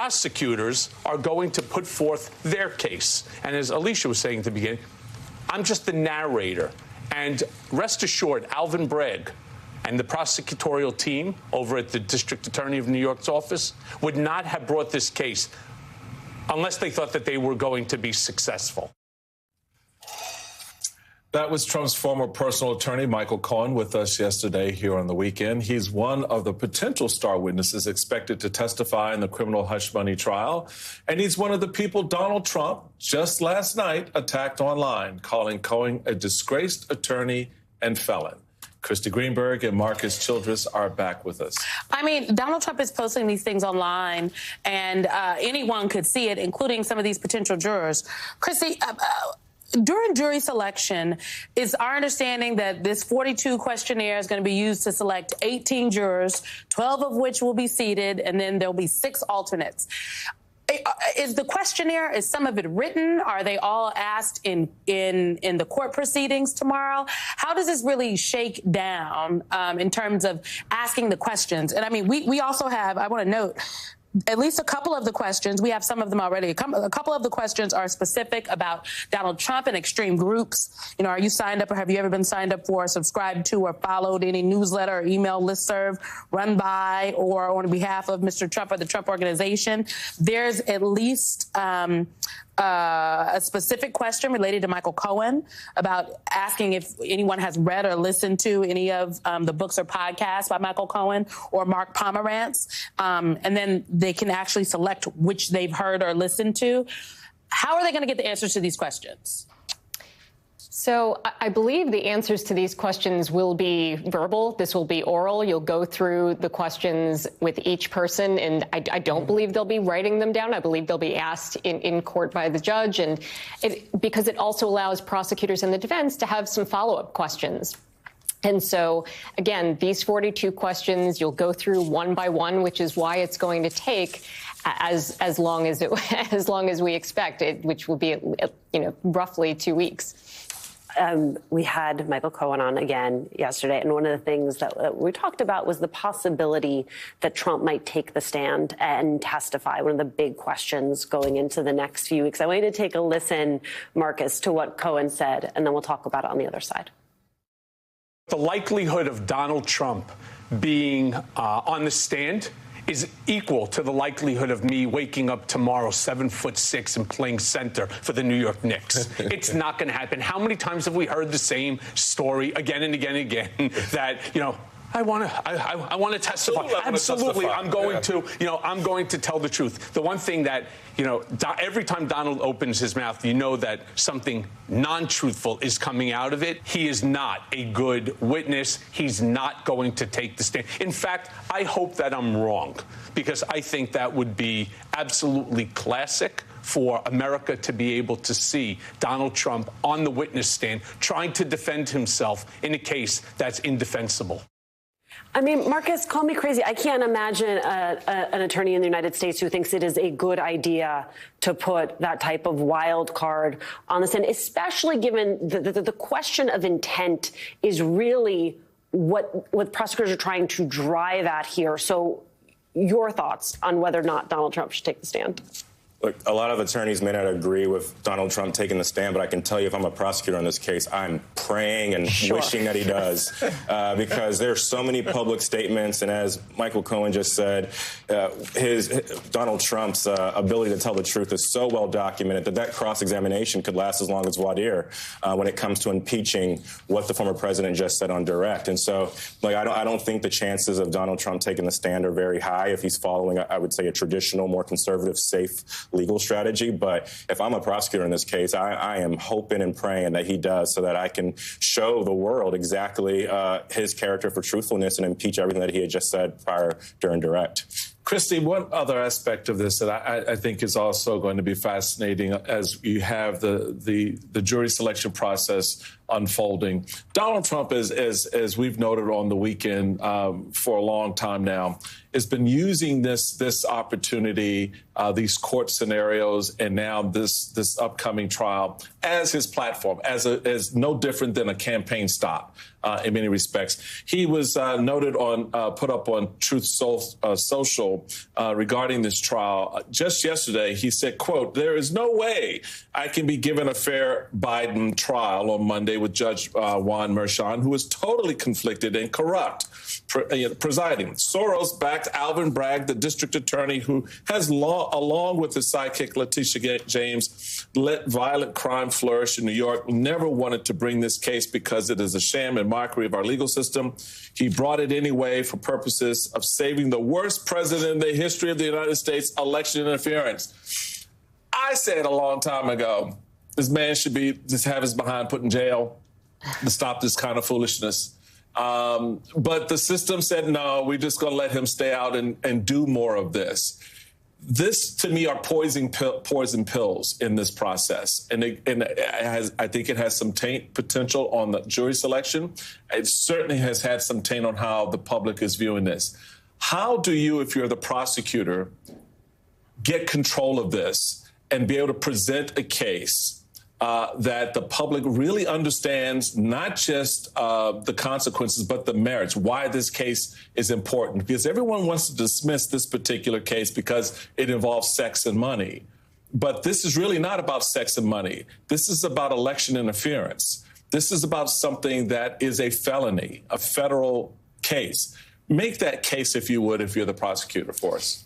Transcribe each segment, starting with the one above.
prosecutors are going to put forth their case. And as Alicia was saying at the beginning, I'm just the narrator. And rest assured, Alvin Bragg and the prosecutorial team over at the District Attorney of New York's office would not have brought this case unless they thought that they were going to be successful. That was Trump's former personal attorney, Michael Cohen, with us yesterday here on The Weekend. He's one of the potential star witnesses expected to testify in the criminal hush money trial. And he's one of the people Donald Trump just last night attacked online, calling Cohen a disgraced attorney and felon. Christy Greenberg and Marcus Childress are back with us. I mean, Donald Trump is posting these things online, and anyone could see it, including some of these potential jurors. Christy, during jury selection, it's our understanding that this 42 questionnaire is going to be used to select 18 jurors, 12 of which will be seated, and then there'll be 6 alternates. Is the questionnaire, is some of it written? Are they all asked in the court proceedings tomorrow? How does this really shake down in terms of asking the questions? And I mean, we also have, I want to note, at least a couple of the questions, we have some of them already. A couple of the questions are specific about Donald Trump and extreme groups. You know, are you signed up, or have you ever been signed up for, subscribed to, or followed any newsletter or email listserv run by or on behalf of Mr. Trump or the Trump Organization? There's at least a specific question related to Michael Cohen about asking if anyone has read or listened to any of the books or podcasts by Michael Cohen or Mark Pomerantz. And then they can actually select which they've heard or listened to. How are they going to get the answers to these questions? So I believe the answers to these questions will be verbal. This will be oral. You'll go through the questions with each person, and I don't believe they'll be writing them down. I believe they'll be asked in court by the judge, and because it also allows prosecutors and the defense to have some follow-up questions. And so, again, these 42 questions, you'll go through one by one, which is why it's going to take as long as we expect it, which will be, roughly 2 weeks. We had Michael Cohen on again yesterday, and one of the things that we talked about was the possibility that Trump might take the stand and testify, one of the big questions going into the next few weeks. I want you to take a listen, Marcus, to what Cohen said, and then we'll talk about it on the other side. The likelihood of Donald Trump being on the stand is equal to the likelihood of me waking up tomorrow 7'6" and playing center for the New York Knicks. It's not going to happen. How many times have we heard the same story again and again and again that, I want to testify. Absolutely. I'm going to tell the truth. The one thing that, every time Donald opens his mouth, you know that something non-truthful is coming out of it. He is not a good witness. He's not going to take the stand. In fact, I hope that I'm wrong, because I think that would be absolutely classic for America to be able to see Donald Trump on the witness stand trying to defend himself in a case that's indefensible. I mean, Marcus, call me crazy. I can't imagine an attorney in the United States who thinks it is a good idea to put that type of wild card on the stand, especially given the question of intent is really what prosecutors are trying to drive at here. So your thoughts on whether or not Donald Trump should take the stand? Look, a lot of attorneys may not agree with Donald Trump taking the stand, but I can tell you if I'm a prosecutor in this case, I'm praying and wishing that he does, because there's so many public statements. And as Michael Cohen just said, Donald Trump's ability to tell the truth is so well documented that cross-examination could last as long as voir dire when it comes to impeaching what the former president just said on direct. And so, I don't think the chances of Donald Trump taking the stand are very high if he's following, I would say, a traditional, more conservative, safe legal strategy. But if I'm a prosecutor in this case, I am hoping and praying that he does, so that I can show the world exactly his character for truthfulness and impeach everything that he had just said prior during direct. Christy, one other aspect of this that I think is also going to be fascinating as you have the jury selection process unfolding. Donald Trump, as we've noted on the weekend for a long time now, has been using this opportunity, these court scenarios, and now this upcoming trial as his platform, as no different than a campaign stop. in many respects. He was noted on, put up on Truth Social regarding this trial. Just yesterday, he said, quote, "There is no way I can be given a fair Biden trial on Monday with Judge Juan Merchan, who is totally conflicted and corrupt, presiding. Soros-backed Alvin Bragg, the district attorney who has, along with his sidekick Letitia James, let violent crime flourish in New York, never wanted to bring this case because it is a sham and mockery of our legal system. He brought it anyway for purposes of saving the worst president in the history of the United States, election interference." I said a long time ago, this man should be just have his behind put in jail to stop this kind of foolishness. But the system said, no, we're just going to let him stay out and do more of this. This, to me, are poison pills in this process. And I think it has some taint potential on the jury selection. It certainly has had some taint on how the public is viewing this. How do you, if you're the prosecutor, get control of this and be able to present a case that the public really understands not just the consequences, but the merits, why this case is important? Because everyone wants to dismiss this particular case because it involves sex and money. But this is really not about sex and money. This is about election interference. This is about something that is a felony, a federal case. Make that case, if you would, if you're the prosecutor for us.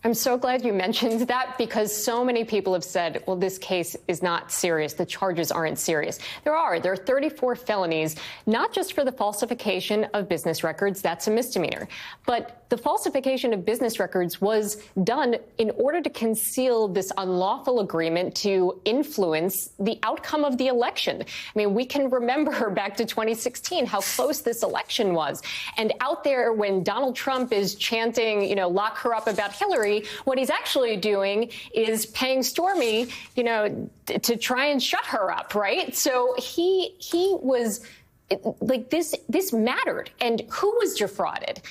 I'm so glad you mentioned that, because so many people have said, well, this case is not serious. The charges aren't serious. There are 34 felonies, not just for the falsification of business records. That's a misdemeanor. But the falsification of business records was done in order to conceal this unlawful agreement to influence the outcome of the election. I mean, we can remember back to 2016 how close this election was. And out there, when Donald Trump is chanting, lock her up about Hillary, what he's actually doing is paying Stormy, to try and shut her up, right? So he was like, this mattered. And who was defrauded?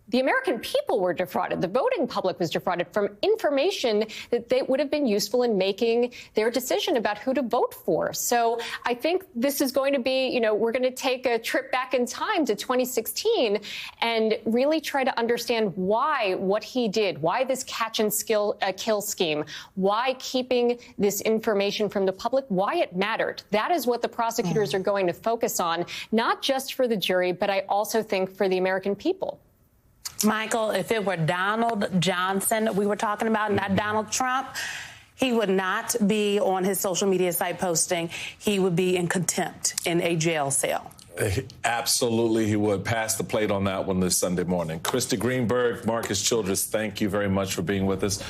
The American people were defrauded. The voting public was defrauded from information that they would have been useful in making their decision about who to vote for. So I think this is going to be, we're going to take a trip back in time to 2016 and really try to understand why what he did, why this catch and kill scheme, why keeping this information from the public, why it mattered. That is what the prosecutors are going to focus on, not just for the jury, but I also think for the American people. Michael, if it were Donald Johnson we were talking about, not Donald Trump, he would not be on his social media site posting. He would be in contempt in a jail cell. Absolutely, he would. Pass the plate on that one this Sunday morning. Christy Greenberg, Marcus Childress, thank you very much for being with us.